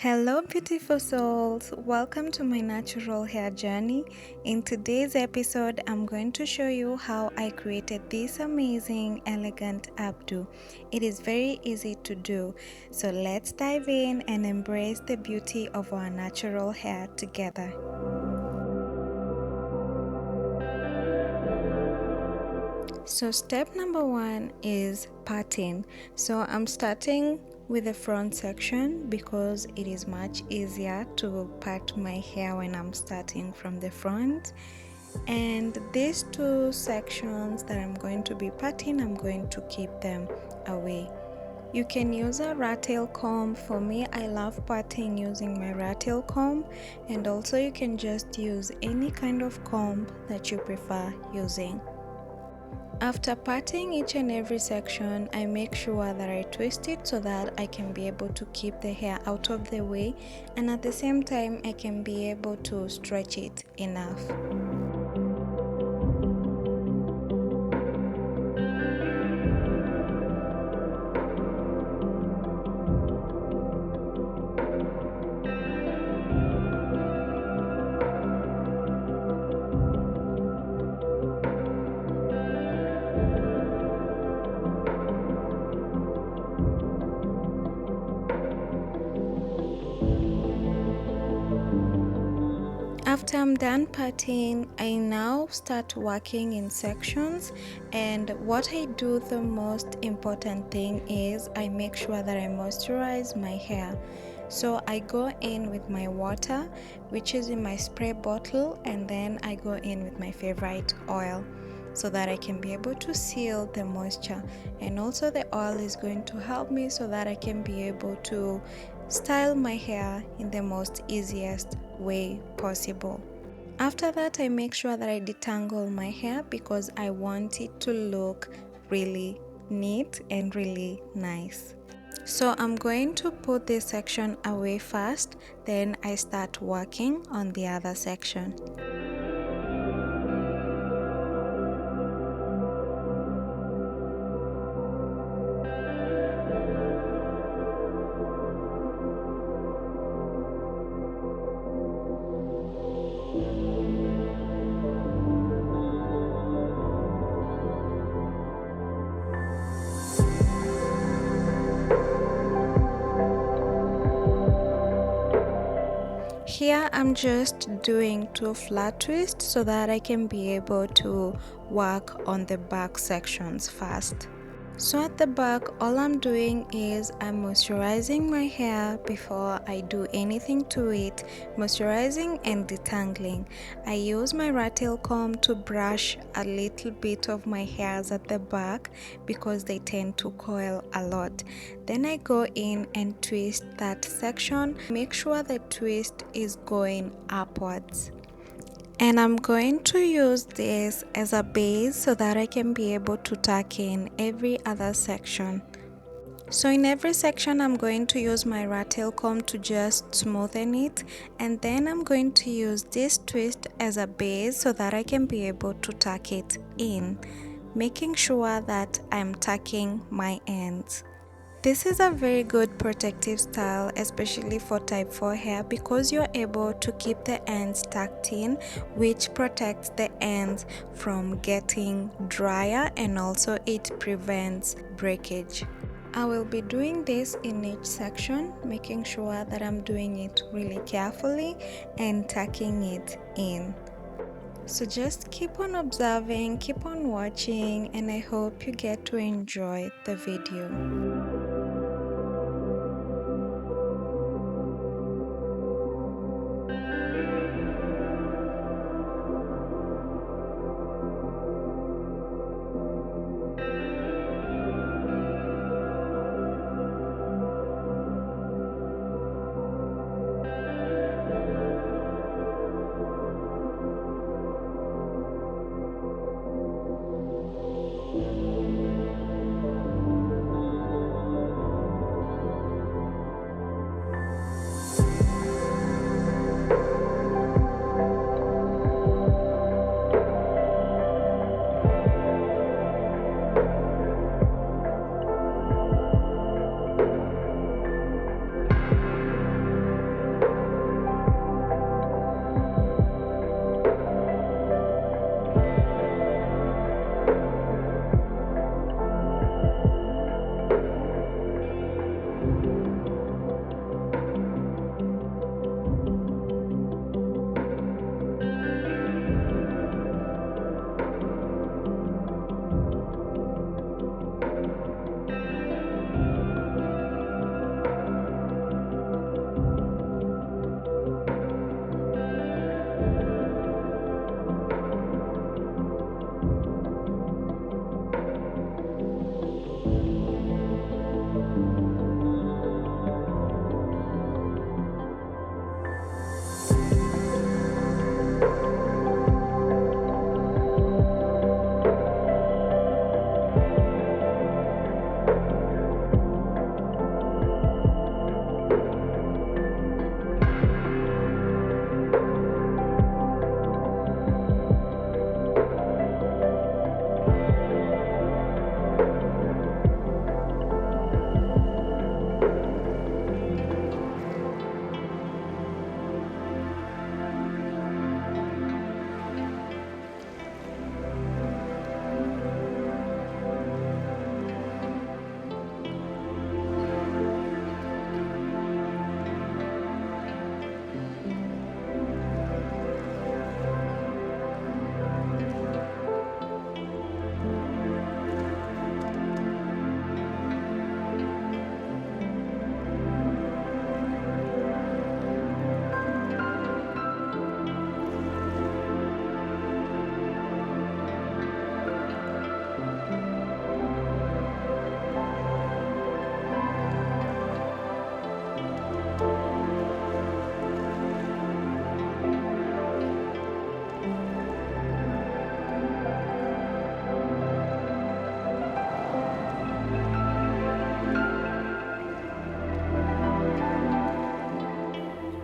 Hello, beautiful souls. Welcome to my natural hair journey. In today's episode, I'm going to show you how I created this amazing, elegant updo. It is very easy to do. So let's dive in and embrace the beauty of our natural hair together. So step number one is parting. So I'm starting with the front section because it is much easier to part my hair when I'm starting from the front. And these two sections that I'm going to be parting, I'm going to keep them away. You can use a rat tail comb. For me, I love parting using my rat tail comb, and also you can just use any kind of comb that you prefer using. After parting each and every section, I make sure that I twist it so that I can be able to keep the hair out of the way, and at the same time I can be able to stretch it enough. After I'm done parting, I now start working in sections, and what I do, the most important thing is I make sure that I moisturize my hair. So I go in with my water, which is in my spray bottle, and then I go in with my favorite oil so that I can be able to seal the moisture. And also the oil is going to help me so that I can be able to style my hair in the most easiest way possible. After that, I make sure that I detangle my hair because I want it to look really neat and really nice. So I'm going to put this section away first, then I start working on the other section. Here I'm just doing 2 flat twists so that I can be able to work on the back sections first. So at the back, all I'm doing is I'm moisturizing my hair before I do anything to it, moisturizing and detangling. I use my rat tail comb to brush a little bit of my hairs at the back because they tend to coil a lot. Then I go in and twist that section. Make sure the twist is going upwards. And I'm going to use this as a base so that I can be able to tuck in every other section. So in every section I'm going to use my rat tail comb to just smoothen it, and then I'm going to use this twist as a base so that I can be able to tuck it in, making sure that I'm tucking my ends. This is a very good protective style, especially for type 4 hair, because you're able to keep the ends tucked in, which protects the ends from getting drier, and also it prevents breakage. I will be doing this in each section, making sure that I'm doing it really carefully and tucking it in. So just keep on observing, keep on watching, and I hope you get to enjoy the video.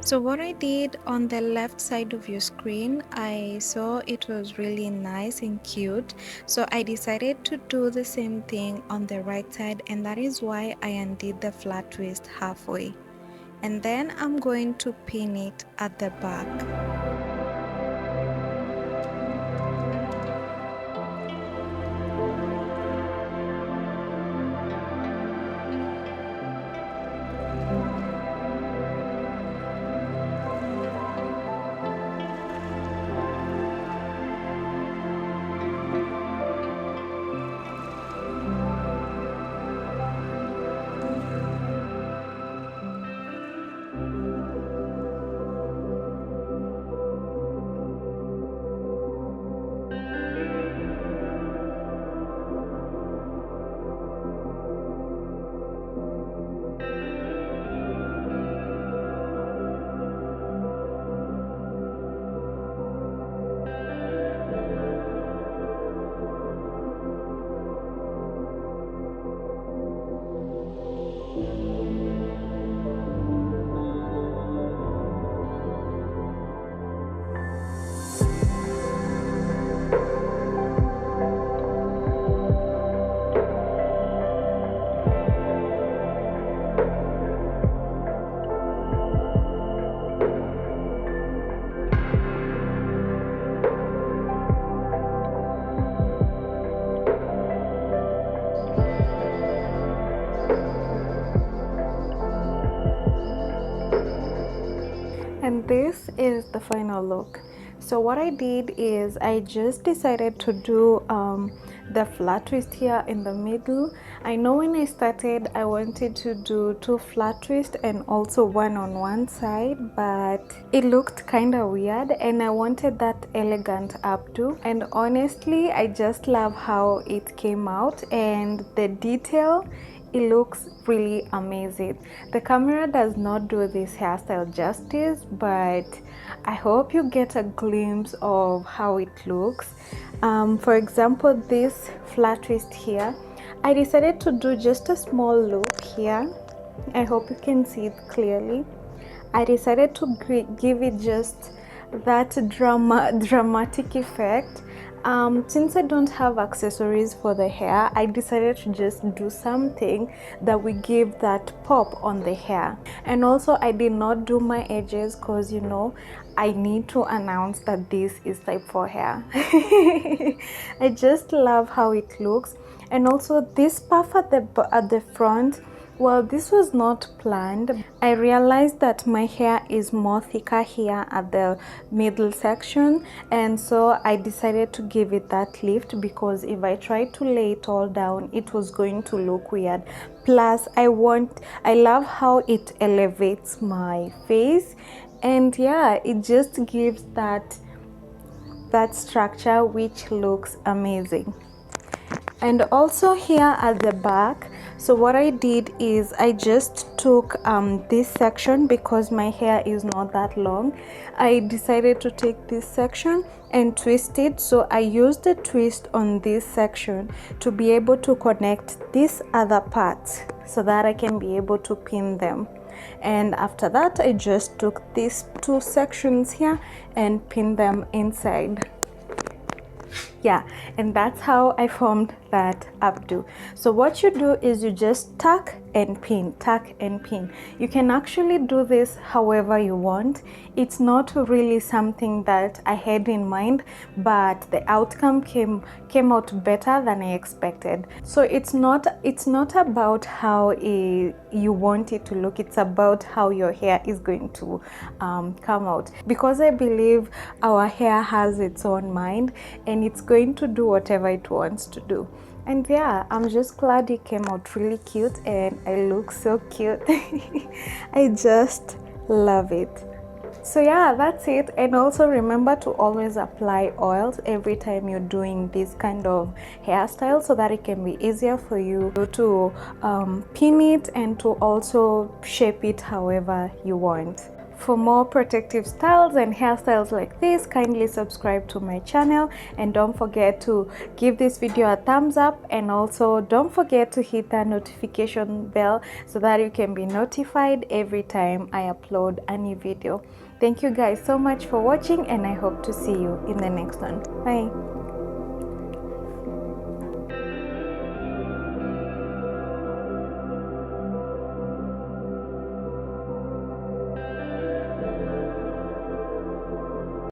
So what I did on the left side of your screen, I saw it was really nice and cute, so I decided to do the same thing on the right side, and that is why I undid the flat twist halfway, and then I'm going to pin it at the back. And this is the final look. So what I did is I just decided to do the flat twist here in the middle. I know when I started I wanted to do 2 flat twists and also one on one side, but it looked kind of weird and I wanted that elegant updo, and honestly I just love how it came out and the detail. It looks really amazing. The camera does not do this hairstyle justice, but I hope you get a glimpse of how it looks. For example, this flat twist here, I decided to do just a small loop here. I hope you can see it clearly. I decided to give it just that dramatic effect. Since I don't have accessories for the hair, I decided to just do something that will give that pop on the hair. And also I did not do my edges because, you know, I need to announce that this is type 4 hair. I just love how it looks. And also this puff at the front, well, this was not planned. I realized that my hair is more thicker here at the middle section, and so I decided to give it that lift, because if I tried to lay it all down it was going to look weird. Plus I love how it elevates my face, and yeah, it just gives that structure which looks amazing. And also here at the back, so what I did is I just took this section, because my hair is not that long. I decided to take this section and twist it, so I used the twist on this section to be able to connect this other part so that I can be able to pin them. And after that I just took these 2 sections here and pinned them inside. Yeah, and that's how I formed that updo. So what you do is you just tuck and pin, tuck and pin. You can actually do this however you want. It's not really something that I had in mind, but the outcome came out better than I expected. So it's not about how you want it to look, it's about how your hair is going to come out, because I believe our hair has its own mind and it's going to do whatever it wants to do. And yeah, I'm just glad it came out really cute and I look so cute. I just love it. So yeah, that's it. And also remember to always apply oils every time you're doing this kind of hairstyle, so that it can be easier for you to pin it and to also shape it however you want. For more protective styles and hairstyles like this, kindly subscribe to my channel, and don't forget to give this video a thumbs up, and also don't forget to hit that notification bell so that you can be notified every time I upload a new video. Thank you guys so much for watching, and I hope to see you in the next one. Bye.